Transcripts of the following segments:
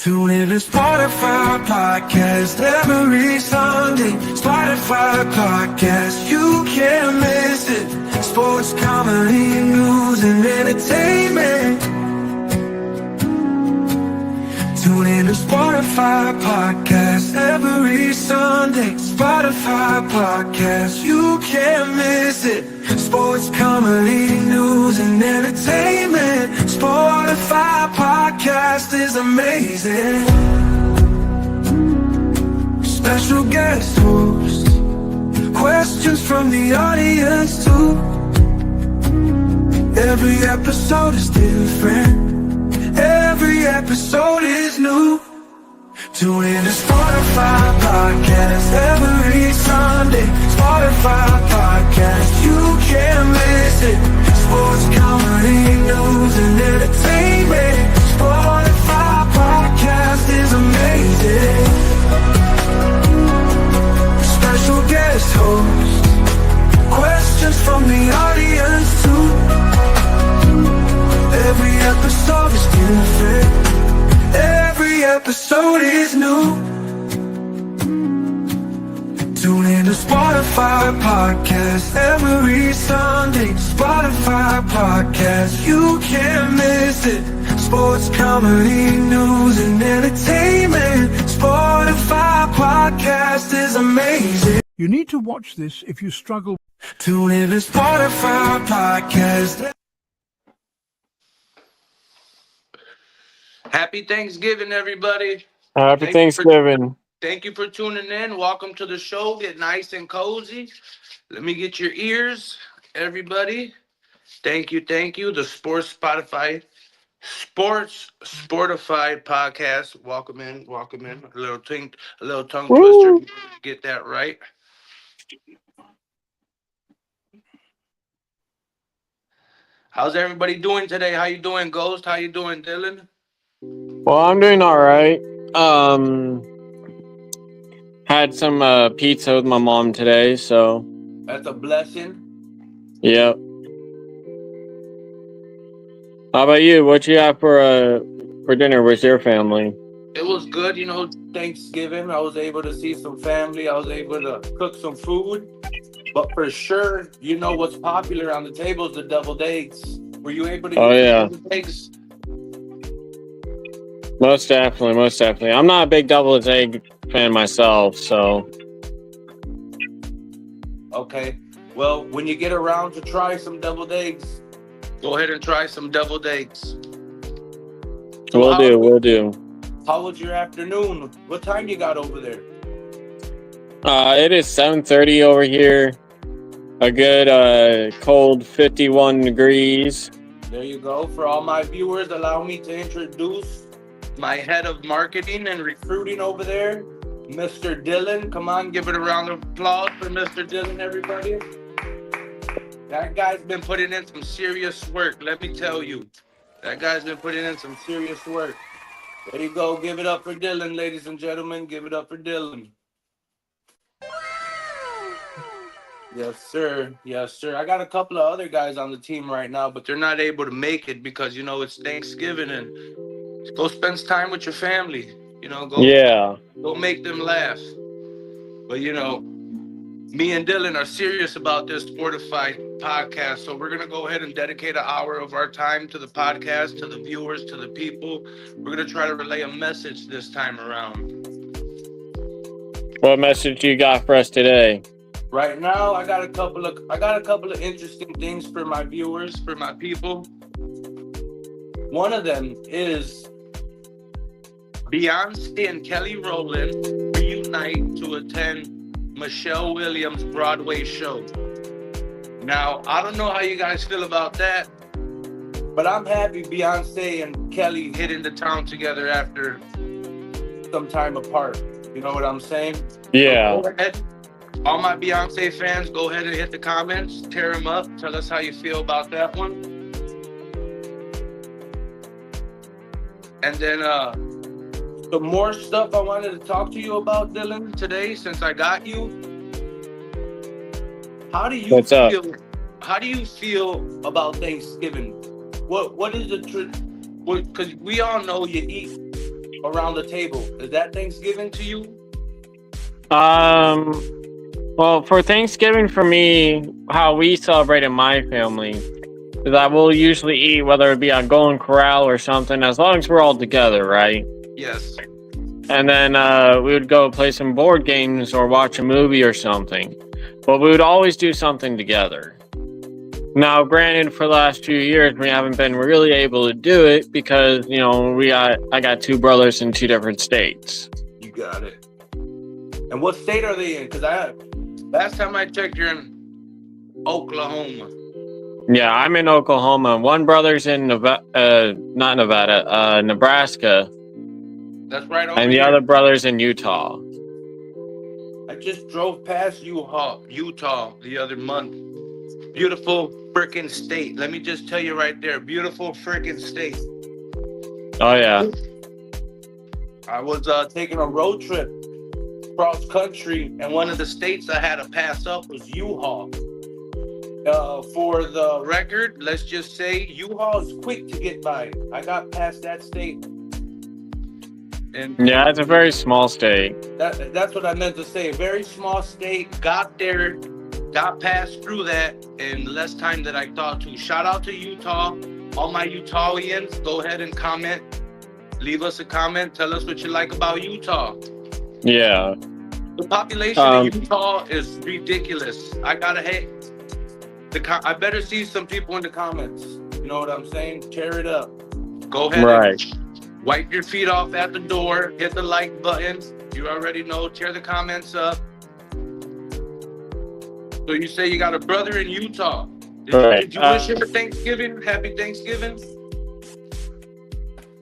Tune in to Spotify podcast every Sunday. Spotify podcast, you can't miss it. Sports, comedy, news, and entertainment. Tune in to Spotify podcast every Sunday. Spotify podcast, you can't miss it. Sports, comedy, news, and entertainment. Spotify podcast is amazing. Special guest host, questions from the audience too. Every episode is different. Every episode is new. Tune in to Spotify podcast every Sunday. Spotify podcast, you can't miss it. Sports, comedy, news, and entertainment. Spotify podcast is amazing. Special guest host, questions from the audience too. Every episode is different. Every episode is new. Tune in to Spotify podcast every Sunday. Spotify podcast, you can't miss it. Sports, comedy, news, and entertainment. Spotify podcast is amazing. You need to watch this if you struggle. Tune in to Spotify podcast. Happy Thanksgiving, everybody. Happy Thanksgiving. Thank you for tuning in. Welcome to the show. Get nice and cozy. Let me get your ears, everybody. Thank you. The Sportify podcast. Welcome in. A little tongue Woo. twister. Get that right. How's everybody doing today? How you doing, Ghost? How you doing, Dylan? Well, I'm doing all right. Had some pizza with my mom today, so That's a blessing. yep. How about you? What you have for dinner with your family? It was good, Thanksgiving. I was able to see some family. I was able to cook some food. But for sure, what's popular on the table is the deviled eggs. Were you able to Oh, get yeah. deviled eggs? Most definitely. I'm not a big deviled egg fan myself, so Okay. Well, when you get around to try some deviled eggs, go ahead and try some deviled eggs. we'll do. How was your afternoon? What time you got over there? It is 7:30 over here. A good cold 51 degrees. There you go. For all my viewers, allow me to introduce my head of marketing and recruiting over there, Mr. Dylan. Come on, give it a round of applause for Mr. Dylan, everybody. That guy's been putting in some serious work, let me tell you. That guy's been putting in some serious work. There you go. Give it up for Dylan, ladies and gentlemen. Give it up for Dylan. Yes, sir. I got a couple of other guys on the team right now, but they're not able to make it because, it's Thanksgiving and go spend time with your family. Go make them laugh. But, me and Dylan are serious about this Sportify podcast. So we're going to go ahead and dedicate an hour of our time to the podcast, to the viewers, to the people. We're going to try to relay a message this time around. What message you got for us today? Right now, I got a couple of interesting things for my viewers, for my people. One of them is Beyonce and Kelly Rowland reunite to attend Michelle Williams' Broadway show. Now, I don't know how you guys feel about that, but I'm happy Beyonce and Kelly hit into town together after some time apart. You know what I'm saying? Yeah. So go ahead. All my Beyonce fans, go ahead and hit the comments, tear them up, tell us how you feel about that one. And then some more stuff I wanted to talk to you about, Dylan, today, since I got you. How do you feel about Thanksgiving? What is the because we all know you eat around the table? Is that Thanksgiving to you? Well, for Thanksgiving, for me, how we celebrate in my family is that we'll usually eat, whether it be on Golden Corral or something, as long as we're all together, right? Yes. And then we would go play some board games or watch a movie or something. But we would always do something together. Now, granted, for the last few years, we haven't been really able to do it because, you know, I got two brothers in two different states. You got it. And what state are they in? Because last time I checked, you're in Oklahoma. Yeah, I'm in Oklahoma. One brother's in Nebraska. That's right over And the here. other brother's in Utah. I just drove past Utah the other month. Beautiful freaking state. Let me just tell you right there, beautiful freaking state. Oh, yeah. I was taking a road trip cross country, and one of the states I had to pass up was Utah. For the record, let's just say Utah is quick to get by. I got past that state. And Yeah, it's a very small state. that's what I meant to say. Very small state, got there, got passed through that in less time than I thought to. Shout out to Utah. All my Utahians, go ahead and comment. Leave us a comment. Tell us what you like about Utah. Yeah. The population of Utah is ridiculous. I better see some people in the comments. You know what I'm saying? Tear it up. Go ahead. Right. Wipe your feet off at the door. Hit the like button. You already know. Tear the comments up. So you say you got a brother in Utah. Did you wish him a Thanksgiving? Happy Thanksgiving?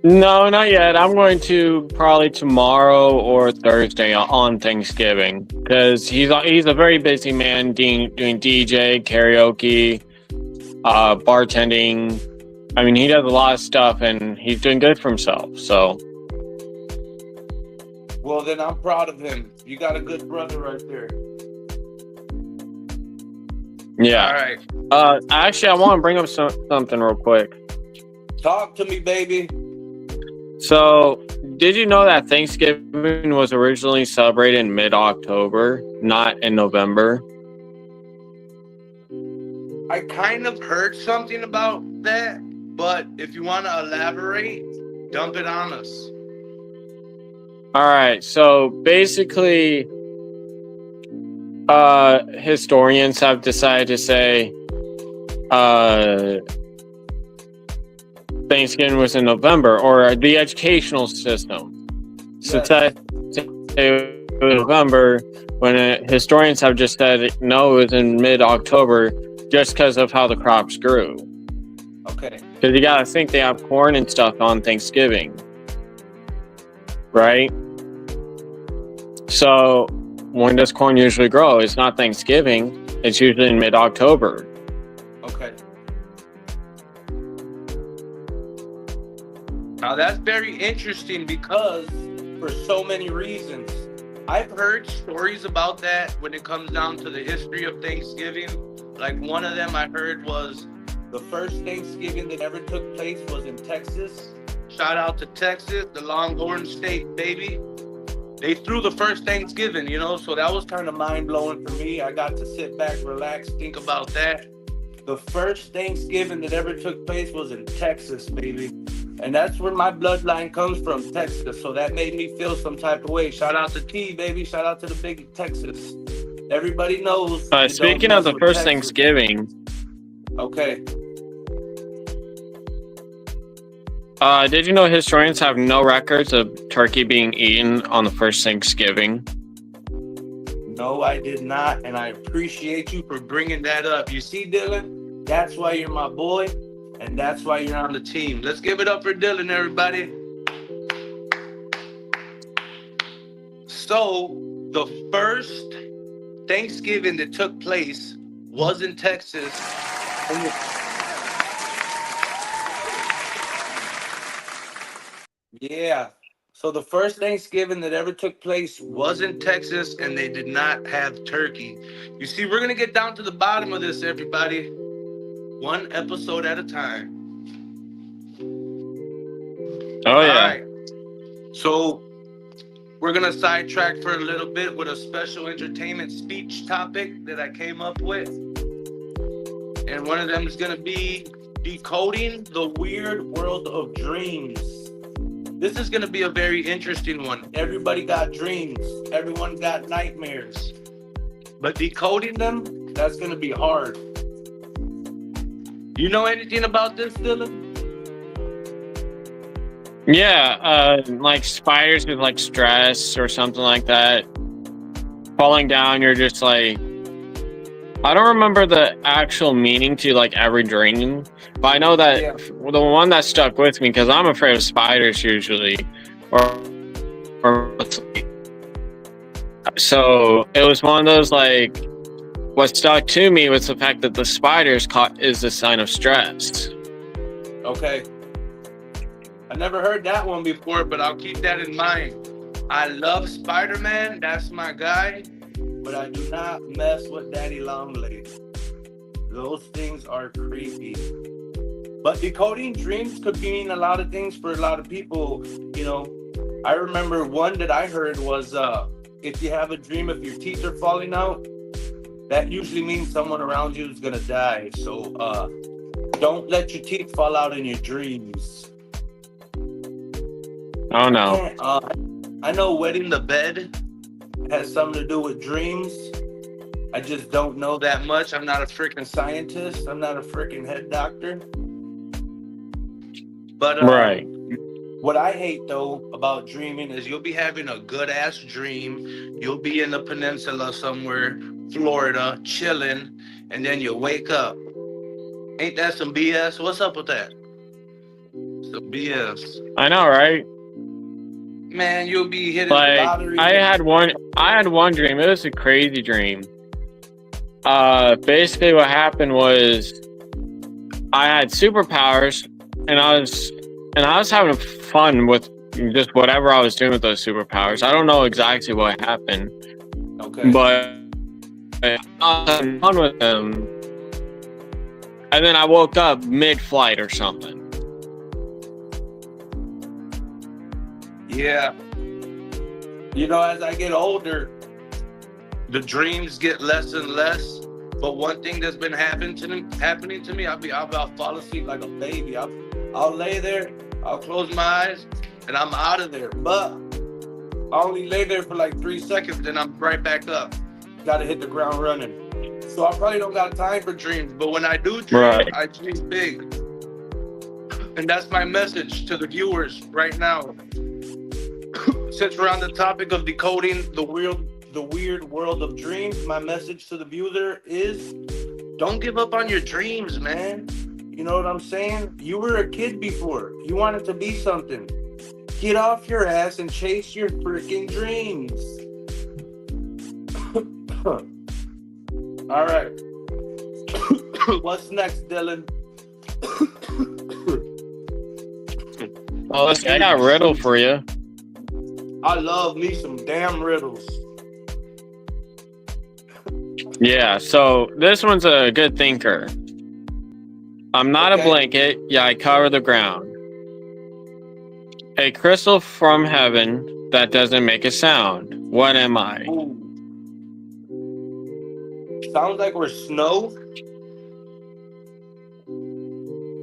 No, not yet. I'm going to probably tomorrow or Thursday on Thanksgiving because he's a very busy man doing DJ, karaoke, bartending. I mean, he does a lot of stuff and he's doing good for himself. So, well, then I'm proud of him. You got a good brother right there. yeah. All right. Actually, I want to bring up something real quick. Talk to me, baby. So, did you know that Thanksgiving was originally celebrated in mid-October, not in November? I kind of heard something about that, but if you want to elaborate, dump it on us. All right, so basically, historians have decided to say Thanksgiving was in November, or the educational system. So it was November, when historians have just said no, it was in mid-October, just because of how the crops grew. Okay. Because you gotta think they have corn and stuff on Thanksgiving, right? So when does corn usually grow? It's not Thanksgiving. It's usually in mid-October. Okay. Now that's very interesting because for so many reasons. I've heard stories about that when it comes down to the history of Thanksgiving. Like one of them I heard was the first Thanksgiving that ever took place was in Texas. Shout out to Texas, the Longhorn State, baby. They threw the first Thanksgiving, you know, so that was kind of mind-blowing for me. I got to sit back, relax, think about that. The first Thanksgiving that ever took place was in Texas, baby. And that's where my bloodline comes from, Texas. So that made me feel some type of way. Shout out to T, baby. Shout out to the big Texas. Everybody knows. Speaking of the first Thanksgiving. Okay. Did you know historians have no records of turkey being eaten on the first Thanksgiving? No, I did not. And I appreciate you for bringing that up. You see, Dylan? That's why you're my boy. And that's why you're on the team. Let's give it up for Dylan, everybody. So, the first Thanksgiving that took place was in Texas. Yeah. So the first Thanksgiving that ever took place was in Texas, and they did not have turkey. You see, we're going to get down to the bottom of this, everybody. One episode at a time. Oh, yeah. All right. So we're gonna sidetrack for a little bit with a special entertainment speech topic that I came up with. And one of them is gonna be decoding the weird world of dreams. This is gonna be a very interesting one. Everybody got dreams. Everyone got nightmares. But decoding them, that's gonna be hard. You know anything about this, Dylan? Yeah, like spiders with like stress or something like that. Falling down, you're just like, I don't remember the actual meaning to like every dream, but I know that the one that stuck with me, because I'm afraid of spiders usually, or so it was one of those like, what stuck to me was the fact that the spiders caught is a sign of stress. Okay. I never heard that one before, but I'll keep that in mind. I love Spider-Man, that's my guy, but I do not mess with Daddy Longlegs. Those things are creepy. But decoding dreams could mean a lot of things for a lot of people. You know, I remember one that I heard was, if you have a dream, if your teeth are falling out, that usually means someone around you is gonna die. So don't let your teeth fall out in your dreams. Oh no. I know wetting the bed has something to do with dreams. I just don't know that much. I'm not a freaking scientist. I'm not a freaking head doctor. But right. What I hate though about dreaming is you'll be having a good ass dream. You'll be in the peninsula somewhere, Florida, chilling, and then you wake up. Ain't that some BS? What's up with that? Some BS. I know, right? Man, you'll be hitting like, the lottery. I had one dream. It was a crazy dream. Basically what happened was I had superpowers and I was having fun with just whatever I was doing with those superpowers. I don't know exactly what happened. Okay. But I was having fun with them. And then I woke up mid-flight or something. Yeah. You know, as I get older, the dreams get less and less. But one thing that's been happening to me, I'll fall asleep like a baby. I'll lay there, I'll close my eyes, and I'm out of there. But I only lay there for like 3 seconds, then I'm right back up. Gotta hit the ground running. So I probably don't got time for dreams. But when I do dream, right. I dream big. And that's my message to the viewers right now. Since we're on the topic of decoding the weird world of dreams, my message to the viewer is don't give up on your dreams, man. You know what I'm saying? You were a kid before. You wanted to be something. Get off your ass and chase your freaking dreams. All right. What's next, Dylan? Oh, I got a riddle for you. I love me some damn riddles. Yeah, so this one's a good thinker. I'm not a blanket, yeah, I cover the ground. A crystal from heaven that doesn't make a sound. What am I? Ooh. Sounds like we're snow.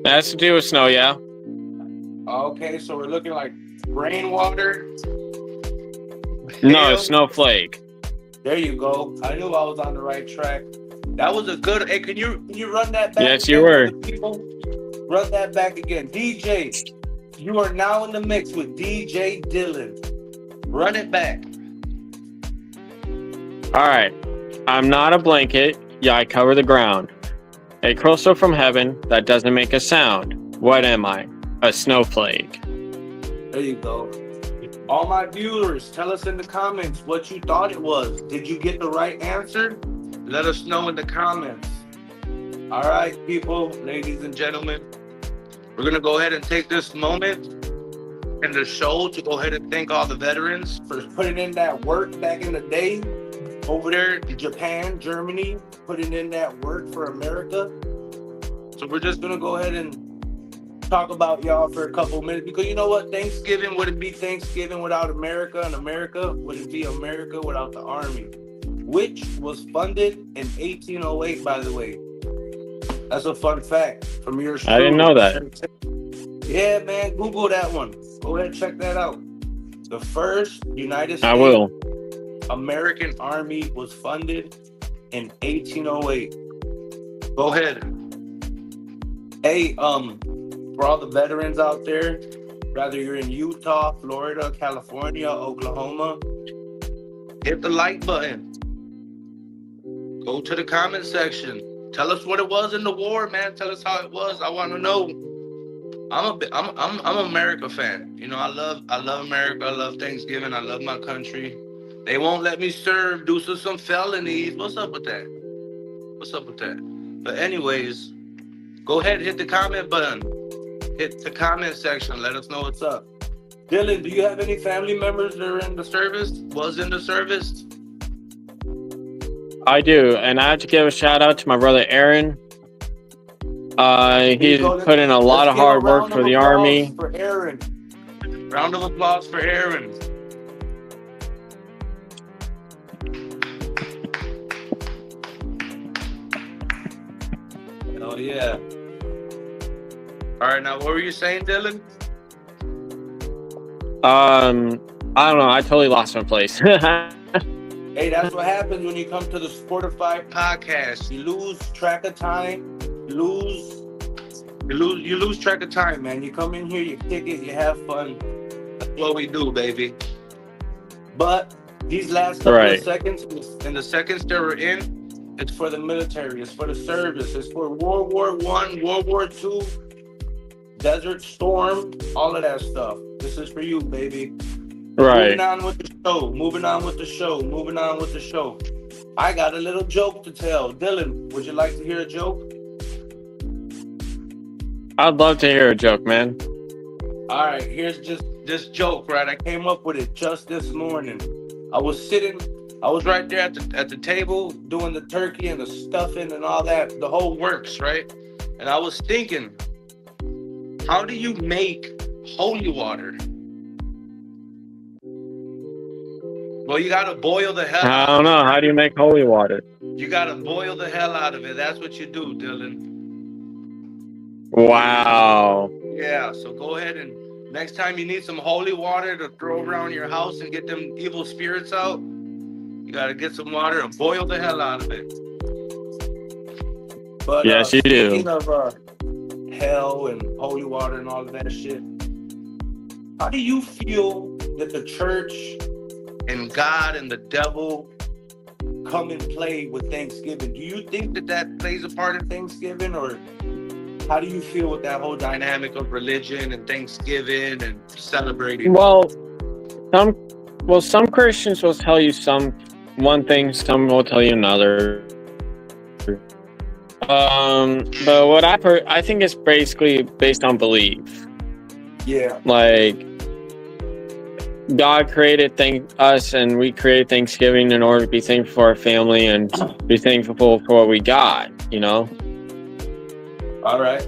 That has to do with snow, yeah? Okay, so we're looking like rainwater. No, snowflake. There you go. I knew I was on the right track. That was a good. Hey, can you run that back? Yes, you were. People, run that back again. DJ, you are now in the mix with DJ Dylan. Run it back. All right. I'm not a blanket. Yeah, I cover the ground. A crystal from heaven that doesn't make a sound. What am I? A snowflake. There you go. All my viewers, tell us in the comments what you thought it was. Did you get the right answer? Let us know in the comments. All right, people, ladies and gentlemen, we're going to go ahead and take this moment in the show to go ahead and thank all the veterans for putting in that work back in the day over there in Japan, Germany, putting in that work for America. So we're just going to go ahead and talk about y'all for a couple minutes because you know what? Thanksgiving, would it be Thanksgiving without America? And America, would it be America without the Army? Which was funded in 1808, by the way. That's a fun fact from your I didn't know that. Yeah, man, Google that one. Go ahead and check that out. The first United States I will. American Army was funded in 1808. Go ahead. Hey, for all the veterans out there, whether you're in Utah, Florida, California, Oklahoma, hit the like button. Go to the comment section. Tell us what it was in the war, man. Tell us how it was. I want to know. I'm an America fan. You know, I love America. I love Thanksgiving. I love my country. They won't let me serve due to some felonies. What's up with that? What's up with that? But anyways, go ahead, hit the comment button. Hit the comment section. Let us know what's up. Dylan, do you have any family members that are in the service? Was in the service? I do, and I have to give a shout out to my brother Aaron. He's put in a lot of hard work for the Army. For Aaron. Round of applause for Aaron. Oh yeah. All right, now what were you saying, Dylan? I don't know. I totally lost my place. Hey, that's what happens when you come to the Sportified podcast. You lose track of time. You lose track of time, man. You come in here, you kick it, you have fun. That's what we do, baby. But these last couple of seconds, and the seconds that we're in, it's for the military, it's for the service, it's for World War I, World War II, Desert Storm, all of that stuff. This is for you, baby. Right. Moving on with the show. I got a little joke to tell. Dylan, would you like to hear a joke? I'd love to hear a joke, man. All right, here's just this joke, right? I came up with it just this morning. I was right there at the table doing the turkey and the stuffing and all that, the whole works, right? And I was thinking, how do you make holy water? Well, you gotta boil the hell out of it. I don't know. How do you make holy water? You gotta boil the hell out of it. That's what you do, Dylan. Wow. Yeah, so go ahead and next time you need some holy water to throw around your house and get them evil spirits out, you gotta get some water and boil the hell out of it. But yes, you do. Speaking of hell and holy water and all of that shit, how do you feel that the church and God and the devil come and play with Thanksgiving? Do you think that plays a part in Thanksgiving, or how do you feel with that whole dynamic of religion and Thanksgiving and celebrating? Well, some Christians will tell you one thing, some will tell you another. But what I think it's basically based on belief. Yeah. Like, God created us, and we created Thanksgiving in order to be thankful for our family and be thankful for what we got, you know? All right.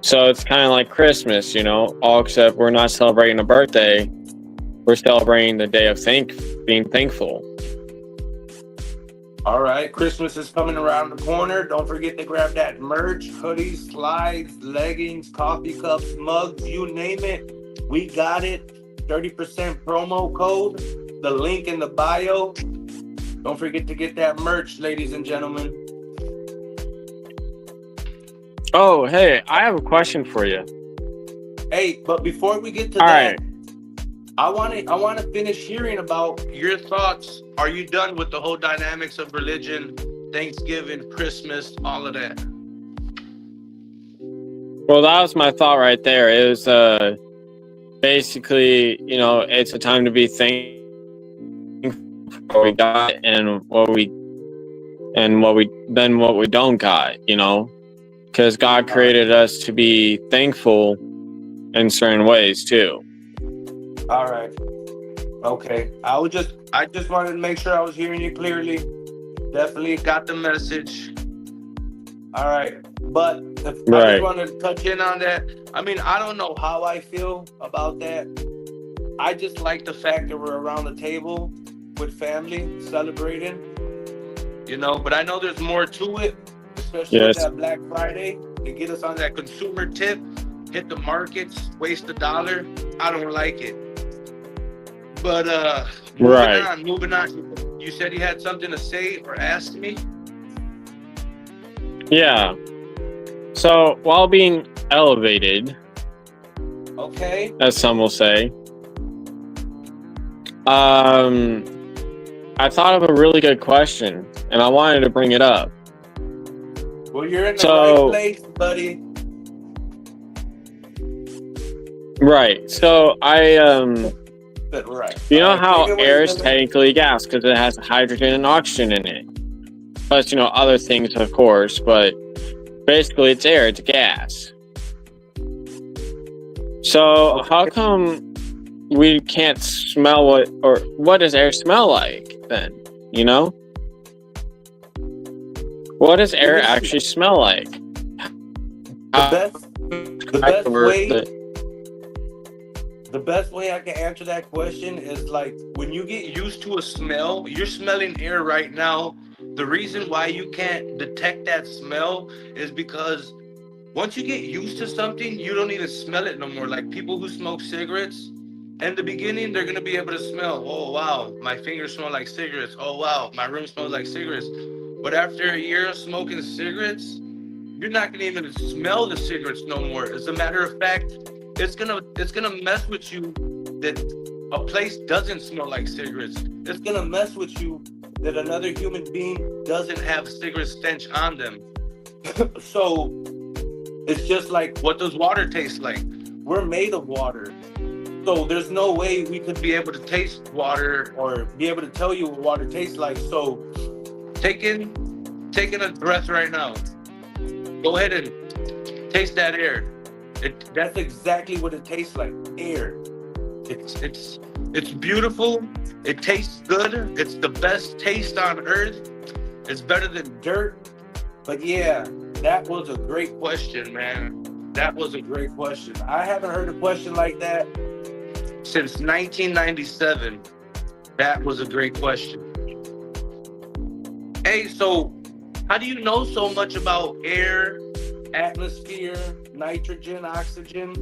So it's kind of like Christmas, you know, all except we're not celebrating a birthday. We're celebrating the day of being thankful. All right. Christmas is coming around the corner. Don't forget to grab that merch, hoodies, slides, leggings, coffee cups, mugs, you name it. We got it. 30% promo code. The link in the bio. Don't forget to get that merch, ladies and gentlemen. Oh, hey, I have a question for you. Hey, but before we get to All that, right. I want to finish hearing about your thoughts. Are you done with the whole dynamics of religion, Thanksgiving, Christmas, all of that? Well, that was my thought right there. It was basically, you know, it's a time to be thankful for what we got and what we don't got, you know, because God created us to be thankful in certain ways too. All right. Okay. I just wanted to make sure I was hearing you clearly. Definitely got the message. All right. But I Right. just wanted to touch in on that. I mean, I don't know how I feel about that. I just like the fact that we're around the table with family celebrating, you know. But I know there's more to it, especially with Yes. that Black Friday. They get us on that consumer tip, hit the markets, waste $1. I don't like it. But Right. moving on. You said you had something to say or ask me. Yeah. So while being elevated, Okay. as some will say, I thought of a really good question, and I wanted to bring it up. Well, you're in the So- right place, buddy. Right. So But right. you know All right, how take it away, air is brother. technically gas because it has hydrogen and oxygen in it. Plus, other things, of course, but basically it's air, it's gas. So how come we can't smell what does air smell like then? What does air actually smell like? The best way I can answer that question is like when you get used to a smell, you're smelling air right now. The reason why you can't detect that smell is because once you get used to something, you don't even smell it no more. Like people who smoke cigarettes, in the beginning, they're gonna be able to smell, oh wow, my fingers smell like cigarettes. Oh wow, my room smells like cigarettes. But after a year of smoking cigarettes, you're not gonna even smell the cigarettes no more. As a matter of fact, it's gonna mess with you that a place doesn't smell like cigarettes. It's gonna mess with you that another human being doesn't have cigarette stench on them. So it's just like, what does water taste like? We're made of water. So there's no way we could be able to taste water or be able to tell you what water tastes like. So taking a breath right now. Go ahead and taste that air. That's exactly what it tastes like, air. It's beautiful. It tastes good. It's the best taste on earth. It's better than dirt. But yeah, that was a great question, man. That was a great question. I haven't heard a question like that since 1997. That was a great question. Hey, so how do you know so much about air, atmosphere, nitrogen, oxygen?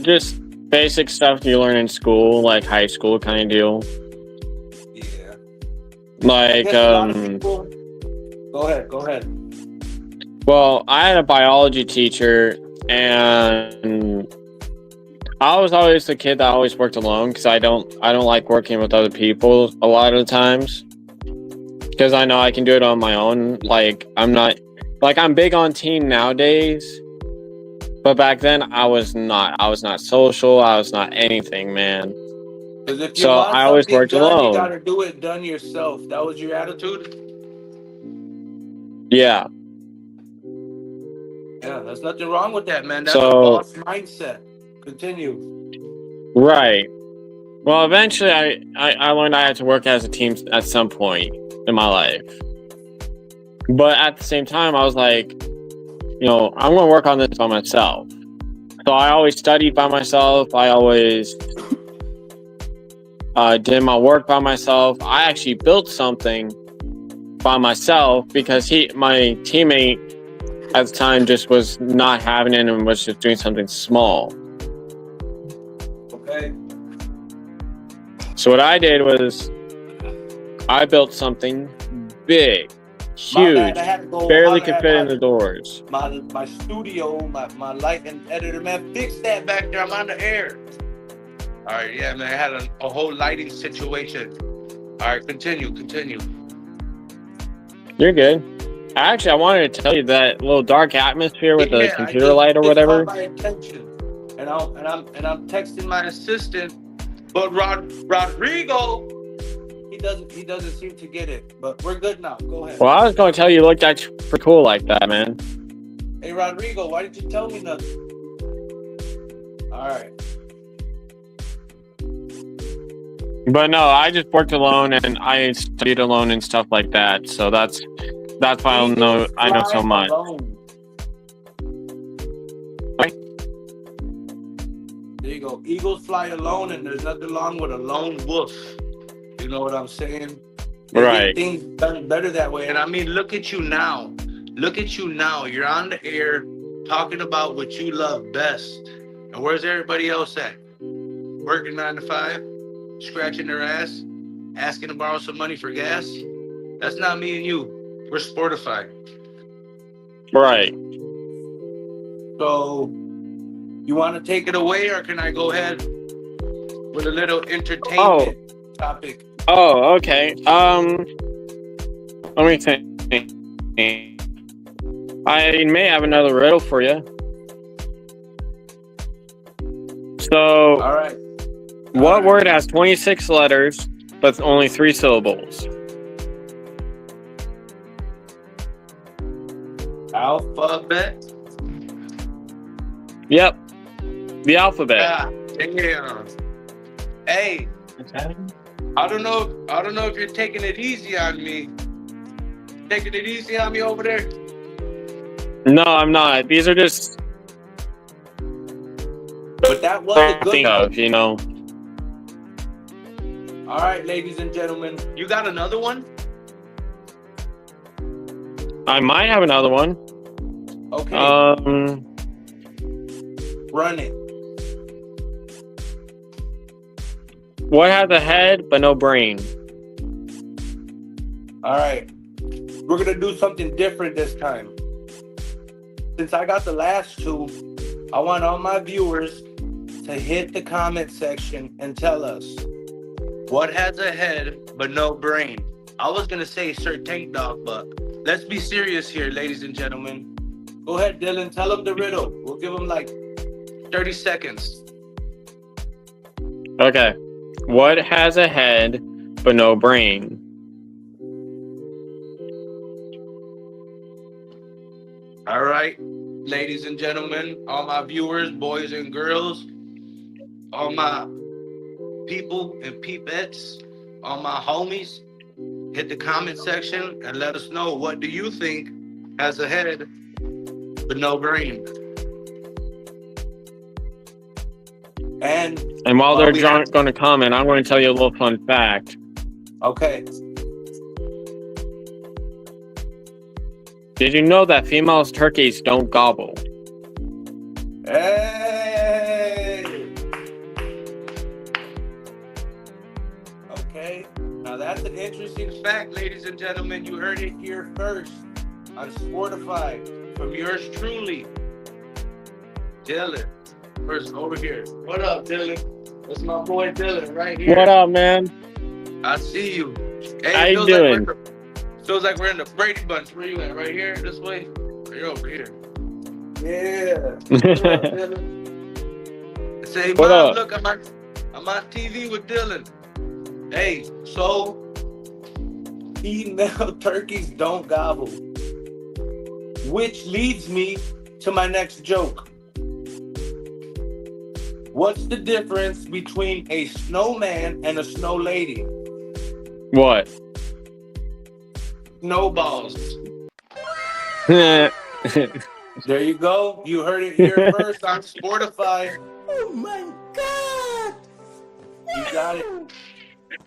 Just basic stuff you learn in school, like high school kind of deal. Yeah. Like, Go ahead. Well, I had a biology teacher, and I was always the kid that always worked alone because I don't like working with other people a lot of the times because I know I can do it on my own. Like I'm big on team nowadays, but back then I was not. I was not social. I was not anything, man. If you So want I always something worked done, alone. You gotta do it done yourself. That was your attitude? Yeah. Yeah, there's nothing wrong with that, man. That's So- a boss mindset. Continue. Right. Well, eventually I learned I had to work as a team at some point in my life. But at the same time, I was like, I'm going to work on this by myself. So I always studied by myself. I always did my work by myself. I actually built something by myself because my teammate at the time just was not having it and was just doing something small. Okay. So what I did was I built something big, huge, My bad, I had to go barely holler could at fit in the doors. my studio, my lighting editor, man. Fix that back there. I'm on the air. All right, yeah, man. I had a whole lighting situation. All right, continue. You're good. Actually, I wanted to tell you that little dark atmosphere with the Yeah, computer light or it whatever. caught my attention, and I'm texting my assistant, but Rodrigo, he doesn't seem to get it. But we're good now. Go ahead. Well, I was going to tell you, looked pretty cool like that, man. Hey, Rodrigo, why did you tell me nothing? All right. But no, I just worked alone and I studied alone and stuff like that. So that's That's why I know so much. Alone. There you go. Eagles fly alone, and there's nothing wrong with a lone wolf. You know what I'm saying? They Right. get things done better that way. And I mean, look at you now. Look at you now. You're on the air talking about what you love best. And where's everybody else at? Working 9 to 5, scratching their ass, asking to borrow some money for gas. That's not me and you. We're Sportify. Right. So, you want to take it away, or can I go ahead with a little entertainment topic? Oh, okay. Let me think. I may have another riddle for you. So, All right. what word has 26 letters but only 3 syllables? Alphabet. Yep. The alphabet. Yeah. Damn. Hey, I don't know if you're taking it easy on me. Taking it easy on me over there. No, I'm not. These are just But that was a good think one. of, you know. All right, ladies and gentlemen, you got another one? I might have another one. Okay, run it. What has a head but no brain? All right, we're gonna do something different this time. Since I got the last two, I want all my viewers to hit the comment section and tell us what has a head but no brain. I was gonna say Sir Tank Dog, but let's be serious here, ladies and gentlemen. Go ahead, Dylan, tell them the riddle. We'll give them like 30 seconds. Okay. What has a head but no brain? All right, ladies and gentlemen, all my viewers, boys and girls, all my people and peepettes, all my homies, hit the comment section and let us know, what do you think has a head but no brain? And And while Well, they're we have- going to comment, I'm going to tell you a little fun fact. okay, Did you know that female turkeys don't gobble? hey, okay. Now that's an interesting fact, ladies and gentlemen. You heard it here first on Sportify from yours truly, Dylan. First over here. What up, Dylan? That's my boy Dylan right here. What up, man? I see you. Hey, How you feels doing? Feels like we're in the Brady Bunch. Where you at? Right here? This way? Or you're over here? Yeah. What up, Dylan? Say, What Mom, up? look, I'm on TV with Dylan. Hey, so female turkeys don't gobble. Which leads me to my next joke. What's the difference between a snowman and a snow lady? What? Snowballs. Right. There you go. You heard it here first on Sportify. Oh my God! You got it.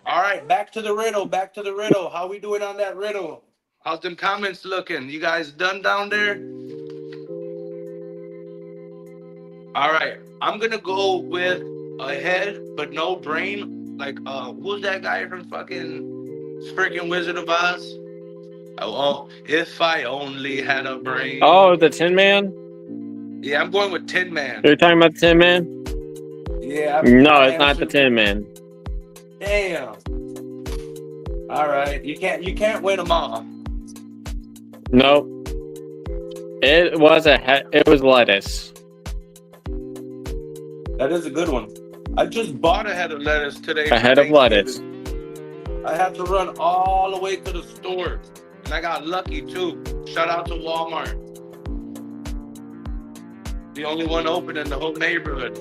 All right, back to the riddle. Back to the riddle. How we doing on that riddle? How's them comments looking? You guys done down there? All right, I'm gonna go with a head but no brain. Like, who's that guy from freaking Wizard of Oz? Oh, if I only had a brain. Oh, the Tin Man? Yeah, I'm going with Tin Man. You're talking about the Tin Man? Yeah. No, it's not the Tin Man. Damn. All right, you can't win them all. Nope. It was it was lettuce. That is a good one. I just bought a head of lettuce today. A head of lettuce. I had to run all the way to the store, and I got lucky too. Shout out to Walmart. The only one open in the whole neighborhood.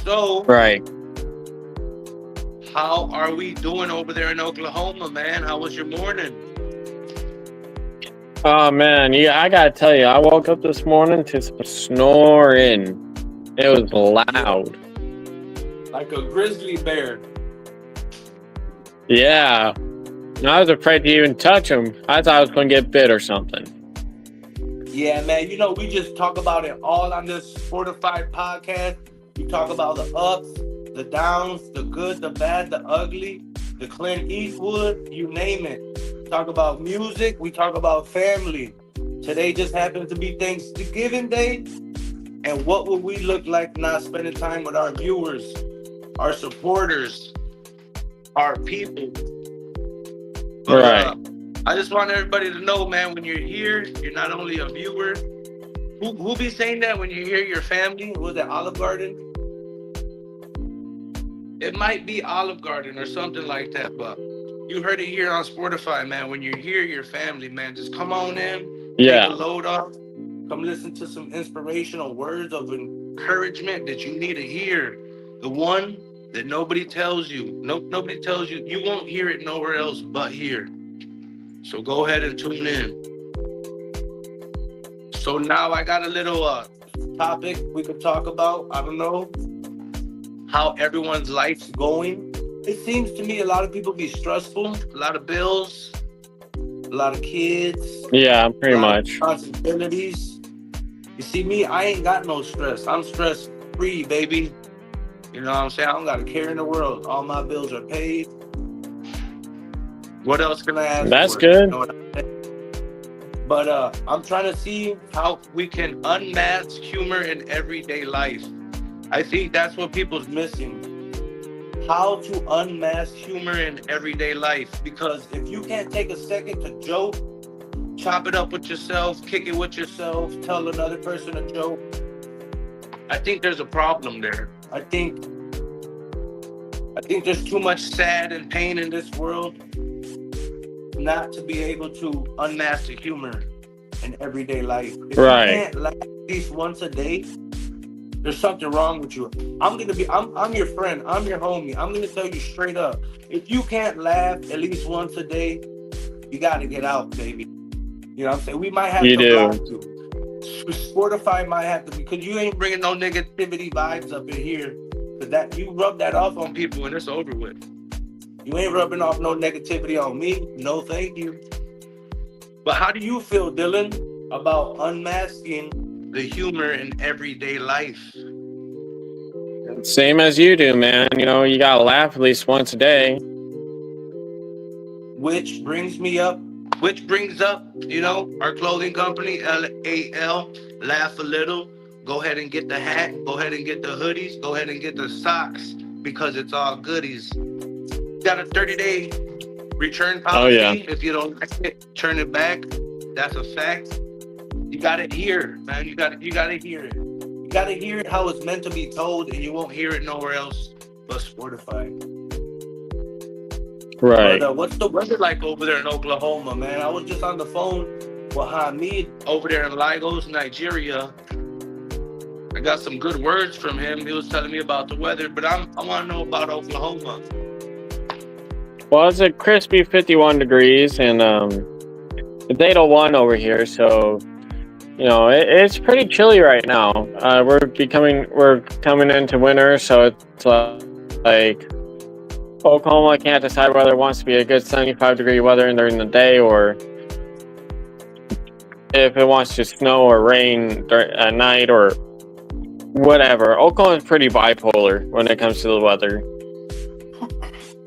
So, Right. How are we doing over there in Oklahoma, man? How was your morning? Oh man, yeah, I gotta tell you, I woke up this morning to some snoring. It was loud. Like a grizzly bear. Yeah. I was afraid to even touch him. I thought I was going to get bit or something. Yeah, man. You know, we just talk about it all on this Fortified podcast. We talk about the ups, the downs, the good, the bad, the ugly, the Clint Eastwood, you name it. Talk about music. We talk about family. Today just happens to be Thanksgiving Day. And what would we look like not spending time with our viewers, our supporters, our people? But, Right. I just want everybody to know, man, when you're here, you're not only a viewer. Who be saying that when you hear your family? Was it Olive Garden? It might be Olive Garden or something like that, but you heard it here on Spotify, man. When you hear your family, man, just come on in, Yeah. take a load off, come listen to some inspirational words of encouragement that you need to hear. The one that nobody tells you. Nobody tells you. You won't hear it nowhere else but here. So go ahead and tune in. So now I got a little topic we could talk about. I don't know how everyone's life's going. It seems to me a lot of people be stressful, a lot of bills, a lot of kids. Yeah, pretty a lot of much. responsibilities. You see me, I ain't got no stress. I'm stress free, baby. You know what I'm saying? I don't got a care in the world. All my bills are paid. What else can I ask That's for? good. You know what I'm saying? But I'm trying to see how we can unmask humor in everyday life. I think that's what people's missing. How to unmask humor in everyday life. Because if you can't take a second to joke, chop it up with yourself, kick it with yourself, tell another person a joke, I think there's a problem there. I think there's too much sad and pain in this world not to be able to unmask the humor in everyday life. If Right. you can't laugh at least once a day, there's something wrong with you. I'm your friend. I'm your homie. I'm gonna tell you straight up. If you can't laugh at least once a day, you gotta get out, baby. You know what I'm saying? We might have You to do. block you. Spotify might have to, because you ain't bringing no negativity vibes up in here. Cause that you rub that off on people and it's over with. You ain't rubbing off no negativity on me. No, thank you. But how do you feel, Dylan, about unmasking the humor in everyday life? Same as you do, man. You know, you gotta laugh at least once a day. Which brings up, you know, our clothing company, LAL, Laugh a Little. Go ahead and get the hat. Go ahead and get the hoodies. Go ahead and get the socks because it's all goodies. Got a 30-day return policy. Oh, yeah. If you don't like it, turn it back. That's a fact. You got to hear, man. You got to hear it. You got to hear it how it's meant to be told, and you won't hear it nowhere else but Spotify. Right. But, what's the weather like over there in Oklahoma, man? I was just on the phone with Hamid over there in Lagos, Nigeria. I got some good words from him. He was telling me about the weather, but I want to know about Oklahoma. Well, it's a crispy 51 degrees and it's 8:01 over here, so you know it's pretty chilly right now. We're coming into winter, so it's like Oklahoma can't decide whether it wants to be a good 75-degree weather during the day or if it wants to snow or rain at night or whatever. Oklahoma's pretty bipolar when it comes to the weather.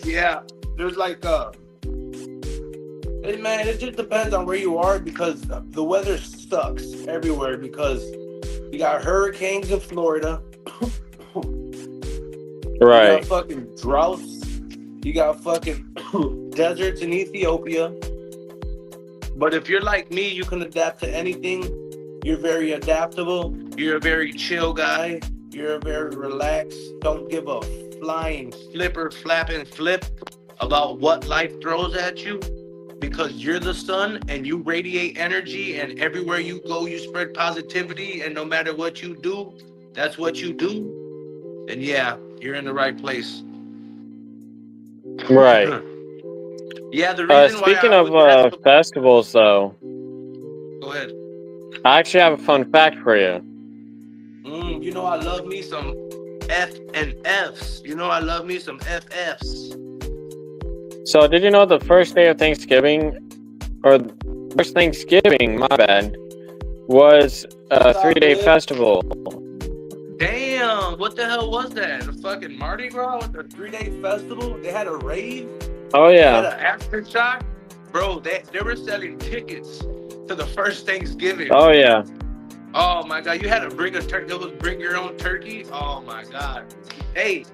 Yeah, there's like man, it just depends on where you are because the weather sucks everywhere because you got hurricanes in Florida. Right. You got fucking droughts. You got fucking deserts in Ethiopia. But if you're like me, you can adapt to anything. You're very adaptable. You're a very chill guy. You're very relaxed. Don't give a flying flip about what life throws at you because you're the sun and you radiate energy and everywhere you go, you spread positivity and no matter what you do, that's what you do. Then yeah, you're in the right place. Right. Yeah, the reason why Speaking I of would dress festivals, though, go ahead. I actually have a fun fact for you. You know I love me some F and Fs. You know I love me some FFs. So, did you know the first day of Thanksgiving, or first Thanksgiving, my bad, was a 3-day festival? Damn, what the hell was that? A fucking Mardi Gras with a 3-day festival? They had a rave? Oh, They had yeah. an aftershock? Bro, they were selling tickets to the first Thanksgiving. Oh, yeah. Oh my God, you had to bring a turkey. It was bring your own turkey. Oh my God. Hey,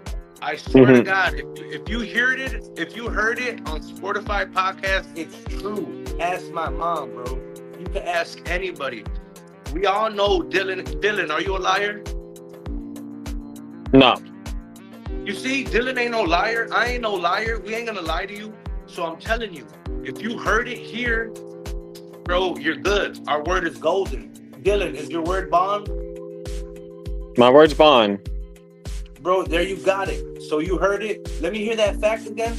I swear to God, if you heard it on Sportify podcast, it's true. Ask my mom, bro. You can ask anybody. We all know Dylan. Dylan, are you a liar? No. You see, Dylan ain't no liar. I ain't no liar. We ain't gonna lie to you. So I'm telling you, if you heard it here, bro, you're good. Our word is golden. Dylan, is your word bond? My word's bond. Bro, there you got it. So you heard it. Let me hear that fact again.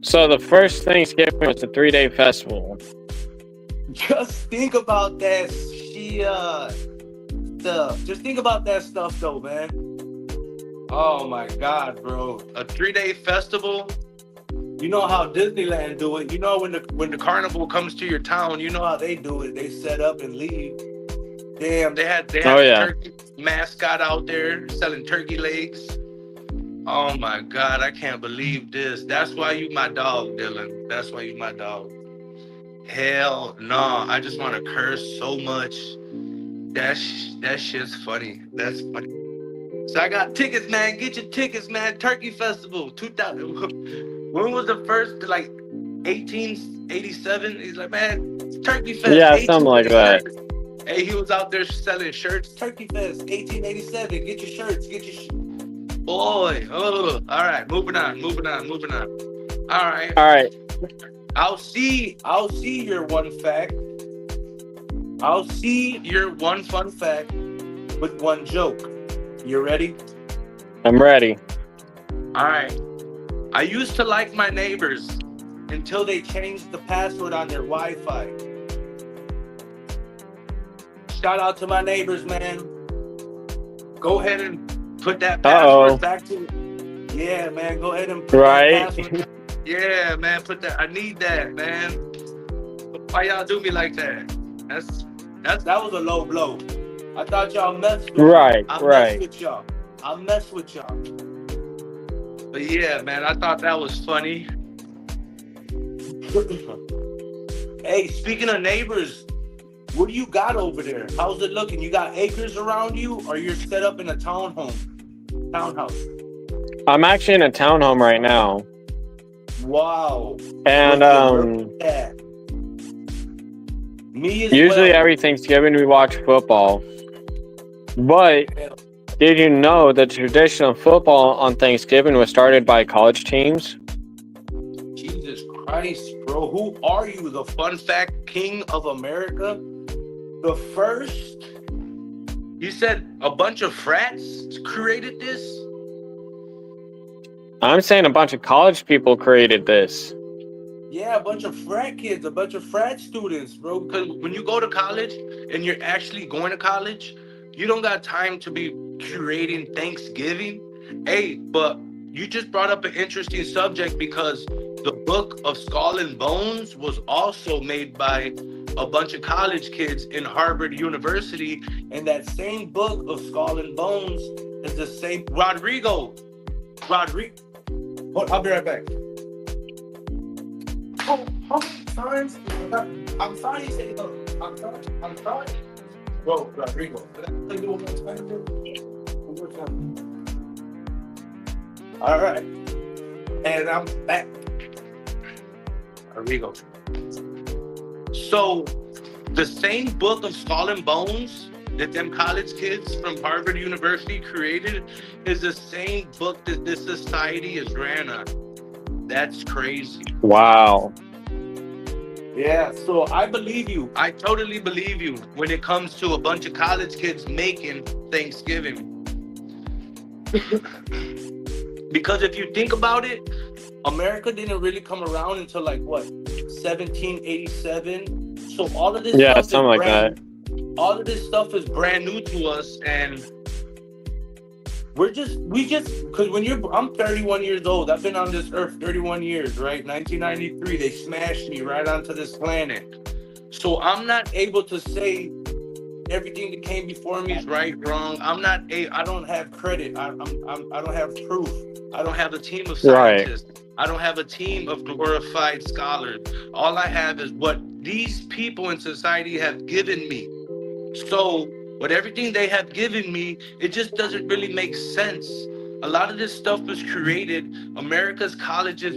So, the first Thanksgiving was a 3-day festival. Just think about that stuff. Just think about that stuff though, man. Oh my God, bro. A 3-day festival. You know how Disneyland do it. You know when the carnival comes to your town, you know how they do it. They set up and leave. Damn, they had Oh, a yeah. turkey mascot out there selling turkey legs. Oh my God, I can't believe this. That's why you my dog, Dylan. That's why you my dog. Hell no, I just want to curse so much. That shit's funny. That's funny. So I got tickets, man. Get your tickets, man. Turkey Festival, 2000. When was the first? Like 1887. He's like, man, Turkey Fest. Yeah, something like that. Hey, he was out there selling shirts. Turkey Fest, 1887. Get your shirts. Boy. Oh, all right. Moving on. All right. All right. I'll see your one fact. I'll see your one fun fact with one joke. You ready? I'm ready. All right. I used to like my neighbors until they changed the password on their Wi-Fi. Shout out to my neighbors, man. Go ahead and put that password back to. Yeah, man. Go ahead and put that password. Yeah, man. Put that. I need that, man. Why y'all do me like that? That was a low blow. I thought y'all messed with me. Right. I mess with y'all. But yeah, man, I thought that was funny. Hey, speaking of neighbors, what do you got over there? How's it looking? You got acres around you, or you're set up in a townhouse? I'm actually in a townhome right now. Wow. And me as usually well. every Thanksgiving we watch football. But did you know that traditional football on Thanksgiving was started by college teams? Jesus Christ, bro. Who are you? The fun fact king of America? The first? You said a bunch of frats created this? I'm saying a bunch of college people created this. Yeah, a bunch of frat kids, a bunch of frat students, bro. Because when you go to college and you're actually going to college, you don't got time to be curating Thanksgiving. Hey, but you just brought up an interesting subject because the book of Skull and Bones was also made by a bunch of college kids in Harvard University. And that same book of Skull and Bones is the same. Rodrigo. Hold, I'll be right back. Oh, how many times? I'm sorry you said no. I'm sorry. Bro, Rodrigo. Can I do one more time, bro? One more time. All right. And I'm back. Rodrigo. So, the same book of Skull and Bones that them college kids from Harvard University created is the same book that this society is ran on. That's crazy. Wow. Yeah, so I believe you. I totally believe you when it comes to a bunch of college kids making Thanksgiving. Because if you think about it, America didn't really come around until like what, 1787. So all of this Yeah, stuff something is like that. all of this stuff is brand new to us, and because I'm 31 years old. I've been on this earth 31 years, right? 1993, they smashed me right onto this planet. So I'm not able to say everything that came before me is right, wrong. I don't have credit. I don't have proof. I don't have a team of scientists. Right. I don't have a team of glorified scholars. All I have is what these people in society have given me. So with everything they have given me, it just doesn't really make sense. A lot of this stuff was created. America's colleges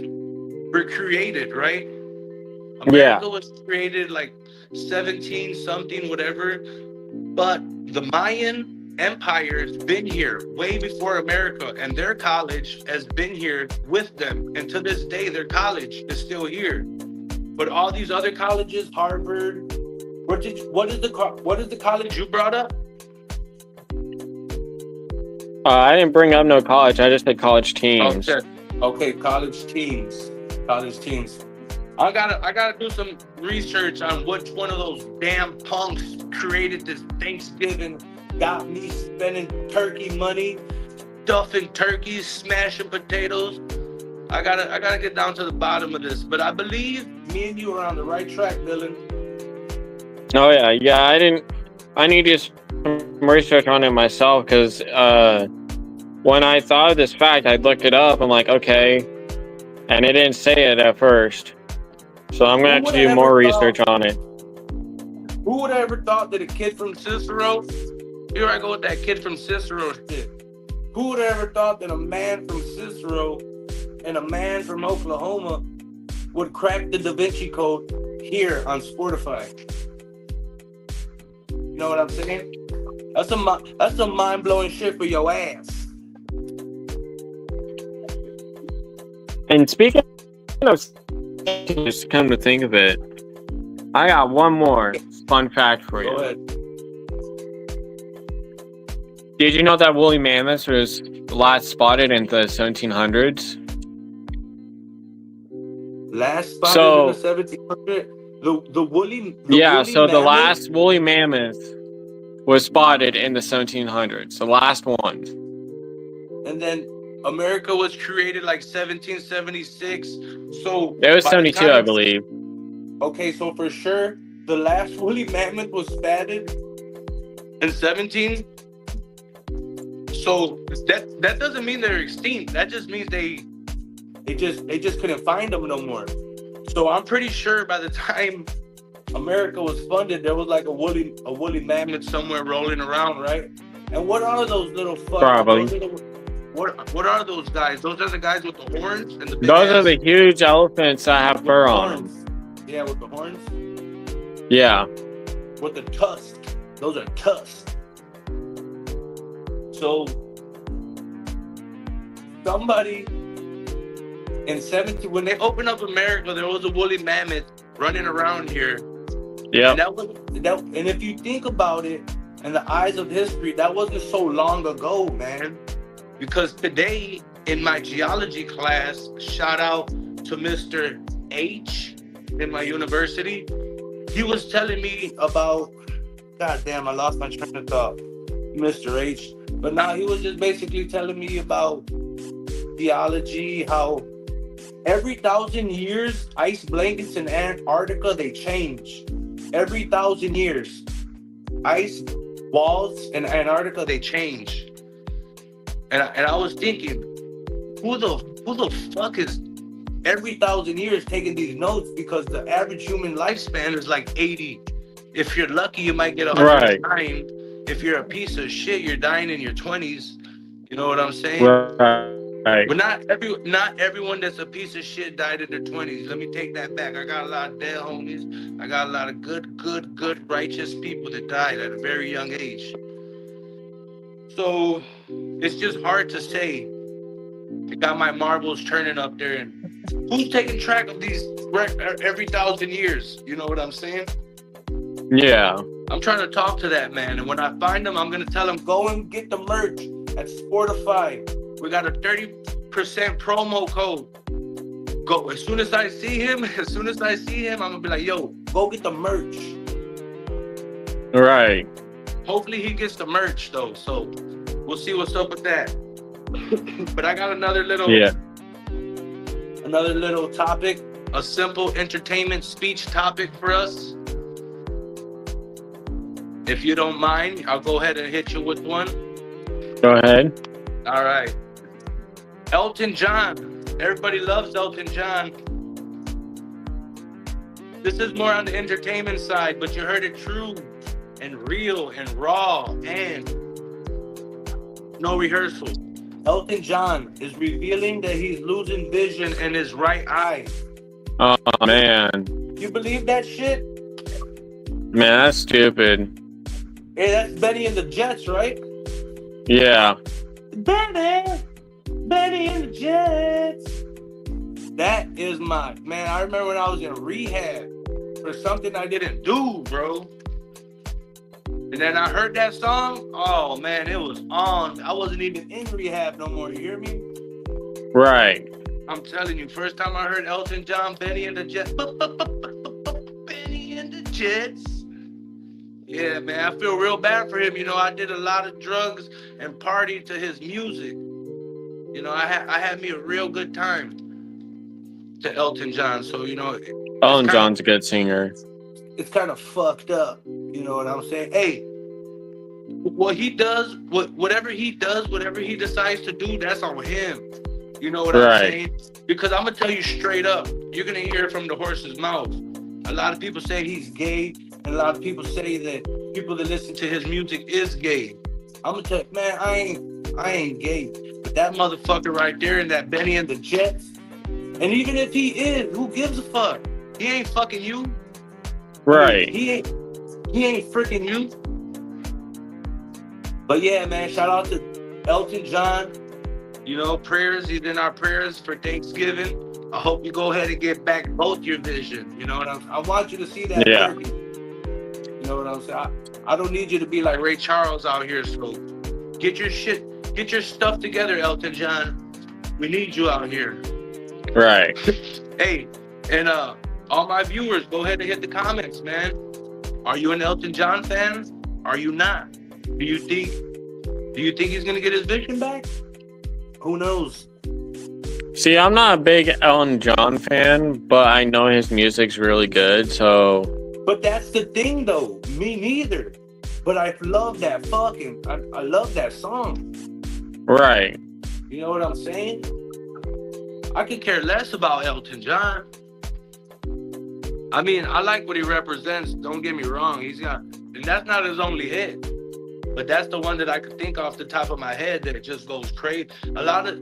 were created, right? America was created like 17 something, whatever. But the Mayan Empire has been here way before America, and their college has been here with them. And to this day, their college is still here. But all these other colleges, Harvard, what is the college you brought up? I didn't bring up no college. I just said college teams. Okay, college teams. College teams. I gotta do some research on which one of those damn punks created this Thanksgiving, got me spending turkey money, stuffing turkeys, smashing potatoes. I gotta get down to the bottom of this. But I believe me and you are on the right track, Dylan. Oh yeah. I need to do some research on it myself, because when I thought of this fact, I looked it up. I'm like, okay, and it didn't say it at first. So I'm going to have to do more research on it. Who would have ever thought that a kid from Cicero, here I go with that kid from Cicero shit. Who would have ever thought that a man from Cicero and a man from Oklahoma would crack the Da Vinci Code here on Sportify? You know what I'm saying? That's some mind-blowing shit for your ass. And speaking of, just come to think of it, I got one more fun fact for you. Go ahead. Did you know that woolly mammoth was last spotted in the 1700s? Last spotted in the 1700s? The woolly mammoth? The last woolly mammoth was spotted in the 1700s. The last one. And then America was created like 1776. So it was 72, I believe. Okay, so for sure, the last woolly mammoth was spotted in 17. So that doesn't mean they're extinct. That just means they just couldn't find them no more. So I'm pretty sure by the time America was funded, there was like a woolly mammoth somewhere rolling around, right? And what are those little fuckers? Probably. What are those guys? Those are the guys with the horns and the big Those are the huge elephants that have fur on them. Yeah, with the horns. Yeah. With the tusks. Those are tusks. So somebody in 17, when they opened up America, there was a woolly mammoth running around here. Yeah. And if you think about it, in the eyes of history, that wasn't so long ago, man. Because today, in my geology class, shout out to Mr. H in my university, he was telling me about, God damn, I lost my train of thought, Mr. H. But now he was just basically telling me about geology, how every 1,000 years, ice blankets in Antarctica, they change. Every 1,000 years, ice walls in Antarctica, they change. And I was thinking, who the fuck is every 1,000 years taking these notes? Because the average human lifespan is like 80. If you're lucky, you might get 109. Right. If you're a piece of shit, you're dying in your 20s. You know what I'm saying? Right. But not everyone that's a piece of shit died in their 20s. Let me take that back. I got a lot of dead homies. I got a lot of good, righteous people that died at a very young age. So it's just hard to say. I got my marbles turning up there, and who's taking track of these every 1,000 years? You know what I'm saying? Yeah. I'm trying to talk to that man, and when I find him, I'm gonna tell him, go and get the merch at Sportify. We got a promo code. Go as soon as I see him, I'm gonna be like, yo, go get the merch. Right. Hopefully he gets the merch though, so we'll see what's up with that. But I got another little topic, a simple entertainment speech topic for us. If you don't mind, I'll go ahead and hit you with one. Go ahead. All right. Elton John. Everybody loves Elton John. This is more on the entertainment side, but you heard it true and real and raw and no rehearsal. Elton John is revealing that he's losing vision in his right eye. Oh, man. You believe that shit? Man, that's stupid. Hey, that's Benny and the Jets, right? Yeah. Benny and the Jets. That is my man. I remember when I was in rehab for something I didn't do, bro. And then I heard that song. Oh man, it was on. I wasn't even in rehab no more. You hear me? Right. I'm telling you, first time I heard Elton John, Benny and the Jets. Benny and the Jets. Yeah, man, I feel real bad for him. You know, I did a lot of drugs and partied to his music. You know, I had me a real good time to Elton John. So, you know, Elton John's a good singer. It's kind of fucked up. You know what I'm saying? Hey, what he does, whatever he decides to do, that's on him. You know what I'm saying? Because I'm going to tell you straight up, you're going to hear it from the horse's mouth. A lot of people say he's gay, and a lot of people say that people that listen to his music is gay. I'm going to tell you, man, I ain't gay. But that motherfucker right there in that Benny and the Jets, and even if he is, who gives a fuck? He ain't fucking you. Right. He ain't freaking you. But yeah, man, shout out to Elton John. You know, prayers, he's in our prayers for Thanksgiving. I hope you go ahead and get back both your vision. You know what I want you to see that turkey. You know what I'm saying? I don't need you to be like Ray Charles out here, so get your stuff together, Elton John. We need you out here. Right. Hey, and all my viewers, go ahead and hit the comments, man. Are you an Elton John fan? Are you not? Do you think he's gonna get his vision back? Who knows? See, I'm not a big Elton John fan, but I know his music's really good, so... But that's the thing, though. Me neither. But I love that I love that song. Right. You know what I'm saying? I could care less about Elton John. I mean, I like what he represents. Don't get me wrong. And that's not his only hit. But that's the one that I could think off the top of my head that just goes crazy. A lot of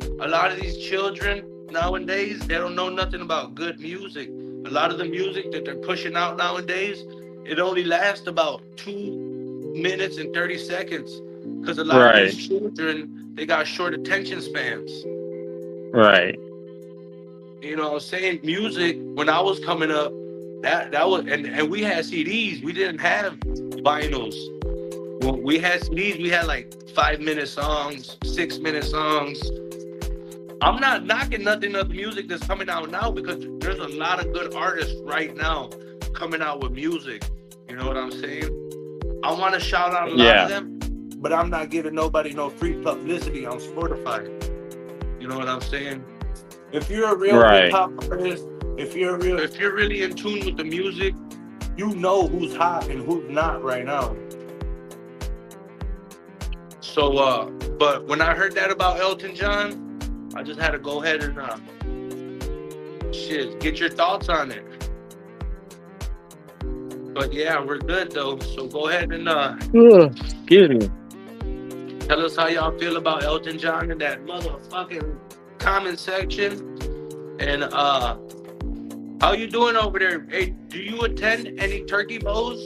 these children nowadays, they don't know nothing about good music. A lot of the music that they're pushing out nowadays, it only lasts about 2 minutes and 30 seconds. Because a lot of these children, they got short attention spans. Right. You know what I'm saying? Music, when I was coming up, that was, and we had CDs. We didn't have vinyls. When we had CDs, we had like 5-minute songs, 6-minute songs. I'm not knocking nothing of the music that's coming out now because there's a lot of good artists right now coming out with music. You know what I'm saying? I want to shout out a lot of them, but I'm not giving nobody no free publicity on Spotify. You know what I'm saying? If you're a real hip-hop artist, if you're really in tune with the music, you know who's hot and who's not right now. So, but when I heard that about Elton John, I just had to go ahead and get your thoughts on it. But yeah, we're good though. So go ahead and excuse me. Tell us how y'all feel about Elton John in that motherfucking comment section. And how you doing over there? Hey, do you attend any turkey bows?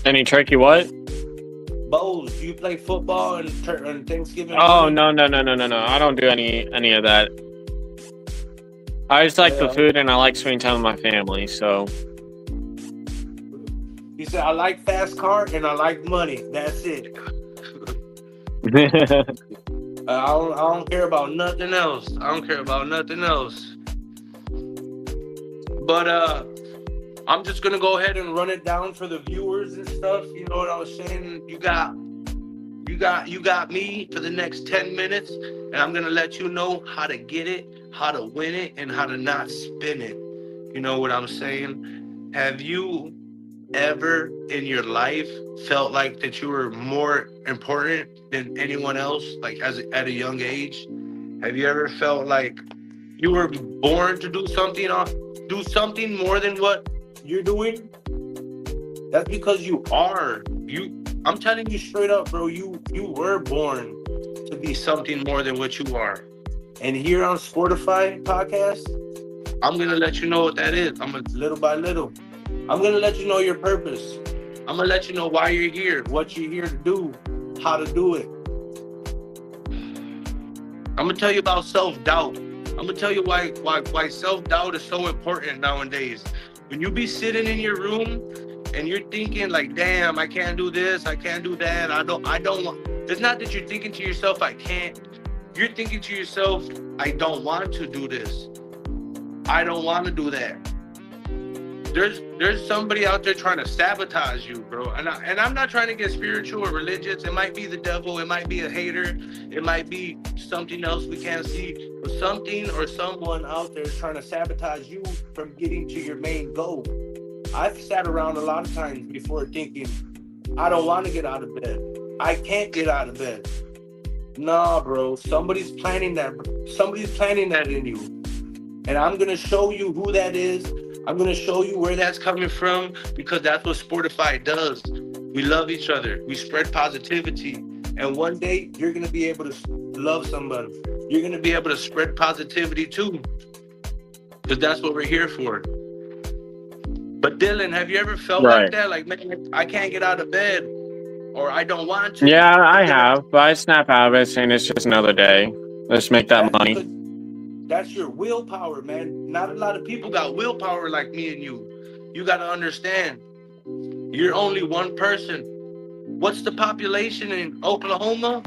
Any turkey what? Bows. Do you play football and Thanksgiving? Oh, no. I don't do any of that. I just like the food and I like spending time with my family, so. He said, I like fast car and I like money. That's it. I don't care about nothing else. I don't care about nothing else. But I'm just gonna go ahead and run it down for the viewers and stuff. You know what I was saying? You got me for the next 10 minutes, and I'm gonna let you know how to get it, how to win it, and how to not spin it. You know what I'm saying? Have you ever in your life felt like that you were more important than anyone else, like at a young age? Have you ever felt like you were born to do something more than what you're doing? That's because you are. I'm telling you straight up, bro, you were born to be something more than what you are. And here on Sportify podcast, I'm gonna let you know what that is. Little by little. I'm gonna let you know your purpose. I'm gonna let you know why you're here, what you're here to do, how to do it. I'm gonna tell you about self-doubt. I'm gonna tell you why self-doubt is so important nowadays. When you be sitting in your room and you're thinking like, damn, I can't do this, I can't do that, I don't want. It's not that you're thinking to yourself, I can't. You're thinking to yourself, I don't want to do this. I don't want to do that. There's somebody out there trying to sabotage you, bro. And I'm not trying to get spiritual or religious. It might be the devil. It might be a hater. It might be something else we can't see. But something or someone out there is trying to sabotage you from getting to your main goal. I've sat around a lot of times before thinking, I don't want to get out of bed. I can't get out of bed. Nah, bro. Somebody's planning that. Somebody's planning that in you. And I'm going to show you who that is. I'm going to show you where that's coming from, because that's what Sportify does. We love each other. We spread positivity. And one day you're going to be able to love somebody. You're going to be able to spread positivity too, because that's what we're here for. But Dylan, have you ever felt like that? Like, man, I can't get out of bed, or I don't want to. Yeah, I have, but I snap out of it saying it's just another day. Let's make that money. That's your willpower, man. Not a lot of people got willpower like me and you. You got to understand, you're only one person. What's the population in Oklahoma?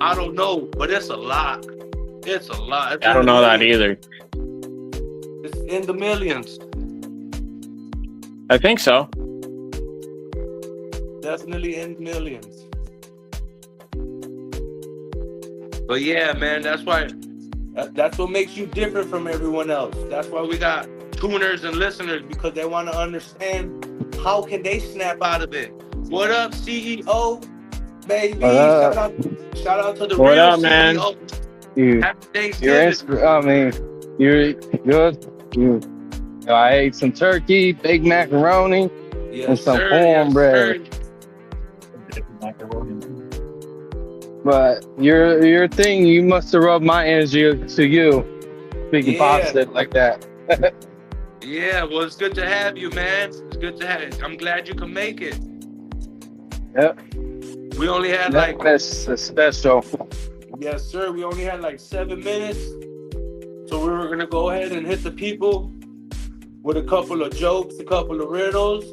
I don't know, but it's a lot. It's a lot. I don't know that either. It's in the millions. I think so. Definitely in the millions. But yeah, man, that's why. That's what makes you different from everyone else. That's why we got tuners and listeners, because they want to understand how can they snap out of it. What up, CEO? Baby, shout out to the what real up, CEO. Man? Happy Thanksgiving. You're good. I ate some turkey, big macaroni, and some cornbread. But your thing, you must have rubbed my energy to you, speaking positive like that. Yeah, well, it's good to have you, man. It's good to have you. I'm glad you can make it. Yep. We only had That's special. Yes, sir. We only had like 7 minutes. So we were going to go ahead and hit the people with a couple of jokes, a couple of riddles.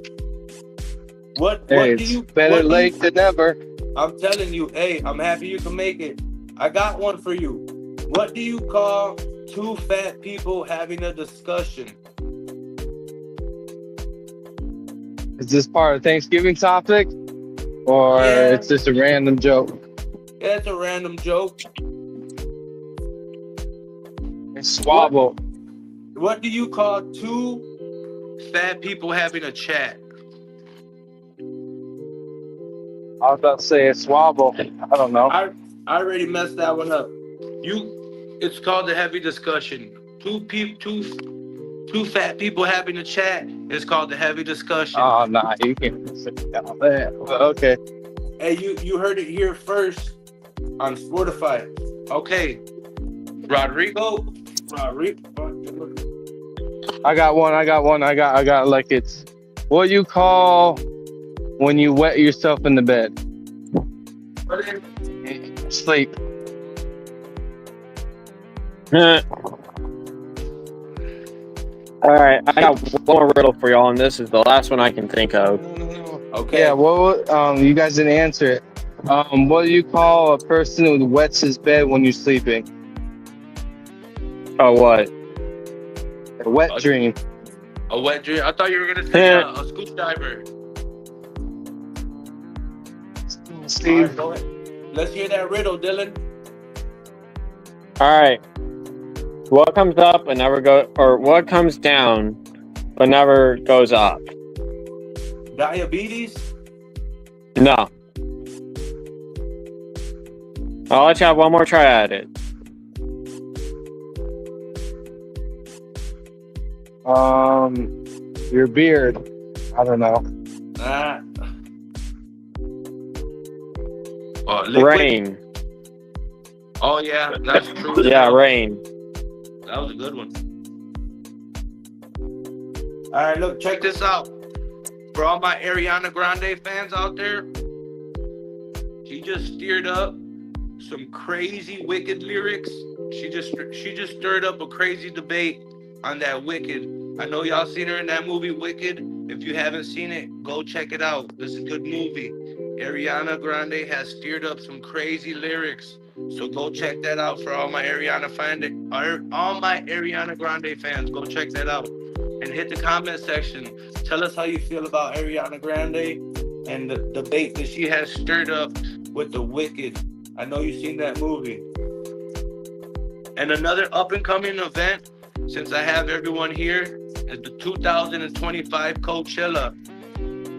What do you... Better late than never. I'm telling you, hey, I'm happy you can make it. I got one for you. What do you call two fat people having a discussion? Is this part of Thanksgiving topic? Or it's just a random joke? Yeah, it's a random joke. It's swabble. What do you call two fat people having a chat? I was about to say it's swabble. I don't know. I already messed that one up. It's called the heavy discussion. Two fat people having a chat is called the heavy discussion. Oh, nah, you can't say that. But okay. Hey, you heard it here first on Sportify. Okay, Rodrigo. I got one. I got like it's what you call when you wet yourself in the bed. Sleep. All right, I got one more riddle for y'all, and this is the last one I can think of. Okay. Yeah. Well, you guys didn't answer it. What do you call a person who wets his bed when you're sleeping? Oh, what? A wet dream. A wet dream? I thought you were gonna say a scuba diver. Steve. Alright, go ahead. Let's hear that riddle, Dylan. All right. What comes up but never go, or what comes down but never goes up? Diabetes? No. I'll let you have one more try at it. Your beard. I don't know. Nah. Liquid? Rain. Oh yeah, that's true. Yeah, rain. That was a good one. All right, look, check this out. For all my Ariana Grande fans out there, she just steered up some crazy Wicked lyrics. She just stirred up a crazy debate on that Wicked. I know y'all seen her in that movie Wicked. If you haven't seen it, go check it out. This is a good movie. Ariana Grande has steered up some crazy lyrics. So go check that out for all my Ariana Grande fans. Go check that out. And hit the comment section. Tell us how you feel about Ariana Grande and the debate that she has stirred up with the Wicked. I know you've seen that movie. And another up-and-coming event, since I have everyone here, is the 2025 Coachella.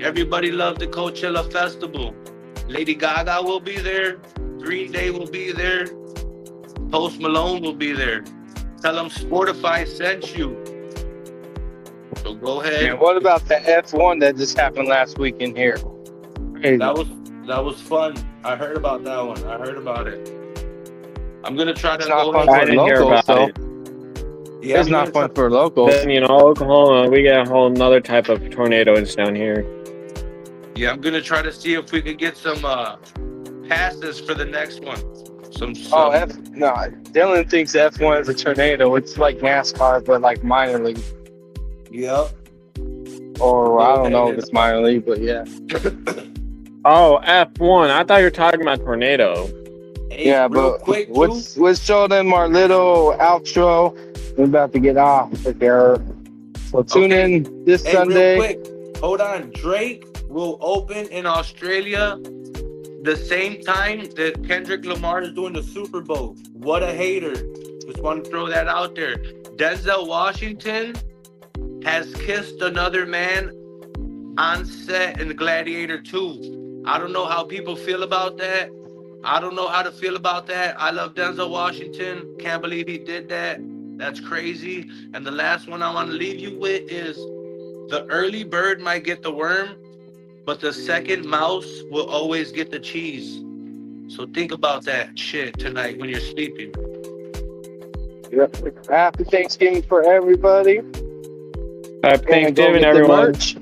Everybody loves the Coachella Festival. Lady Gaga will be there. Green Day will be there. Post Malone will be there. Tell them Sportify sent you. So go ahead. Yeah, what about the F1 that just happened last week in here? Crazy. That was fun. I heard about that one. I heard about it. I'm gonna try to It's not go fun ahead. I for didn't hear locals, about though. it. Yeah, It's I'm not gonna fun for locals. Then, Oklahoma, we get a whole another type of tornadoes down here. Yeah, I'm gonna try to see if we could get some passes for the next one. Some No, Dylan thinks F1 is a tornado. It's like NASCAR, but like minor league. Yep. Or I don't know if it's minor league, but yeah. Oh, F1. I thought you were talking about tornado. Hey, Yeah, real but quick, let's show them our little outro. We're about to get off there. So tune Okay. in this Hey, Sunday. real quick. Hold on. Drake will open in Australia the same time that Kendrick Lamar is doing the Super Bowl. What a hater. Just want to throw that out there. Denzel Washington has kissed another man on set in Gladiator 2. I don't know how people feel about that. I don't know how to feel about that. I love Denzel Washington. Can't believe he did that. That's crazy. And the last one I want to leave you with is the early bird might get the worm, but the second mouse will always get the cheese. So think about that shit tonight when you're sleeping. Yep. Happy Thanksgiving for everybody. Happy And go Thanksgiving, get the everyone. merch.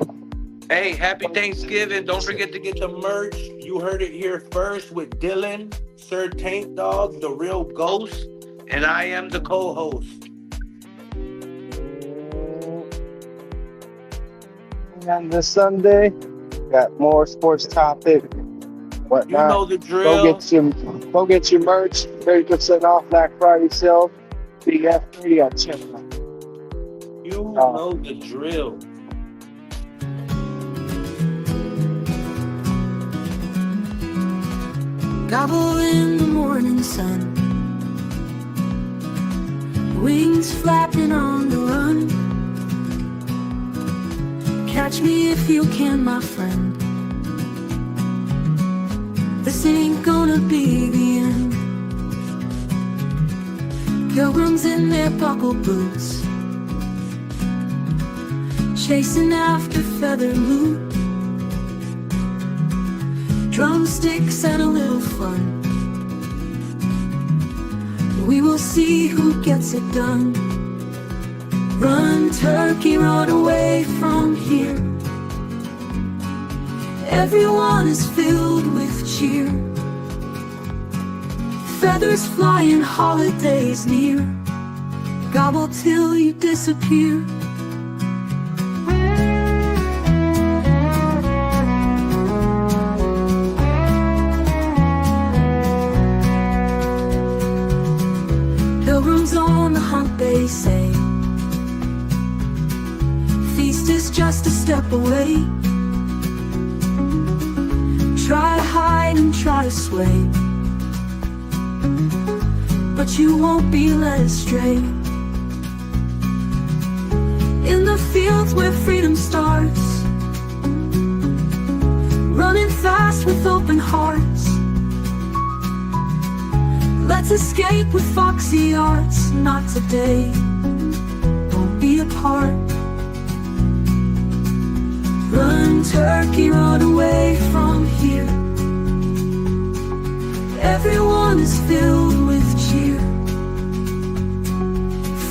Hey, happy Thanksgiving. Don't forget to get the merch. You heard it here first with Dylan, Sir Tank Dog, the real ghost, and I am the co-host. And this Sunday, got more sports topic, whatnot. You know the drill. Go get your merch. 30% off Black Friday sale. BF3 at Chipmunk. You know the drill. Gobble in the morning sun, wings flapping on the run. Catch me if you can, my friend. This ain't gonna be the end. Pilgrims in their buckle boots, chasing after feather loot. Drumsticks and a little fun. We will see who gets it done. Run, turkey, run away from here. Everyone is filled with cheer. Feathers flying, holidays near. Gobble till you disappear. they say. Feast is just a step away. Try to hide and try to sway, but you won't be led astray. In the fields where freedom starts, running fast with open hearts. Let's escape with foxy arts. Not today, won't be apart. Run, turkey, run away from here. Everyone is filled with cheer.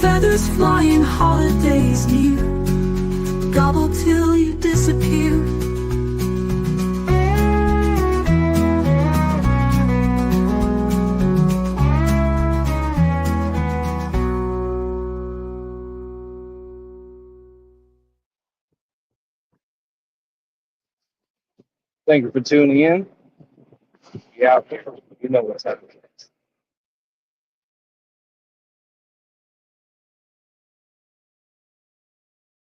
Feathers flying, holidays near. Gobble till you disappear. Thank you for tuning in. Yeah, you know what's happening.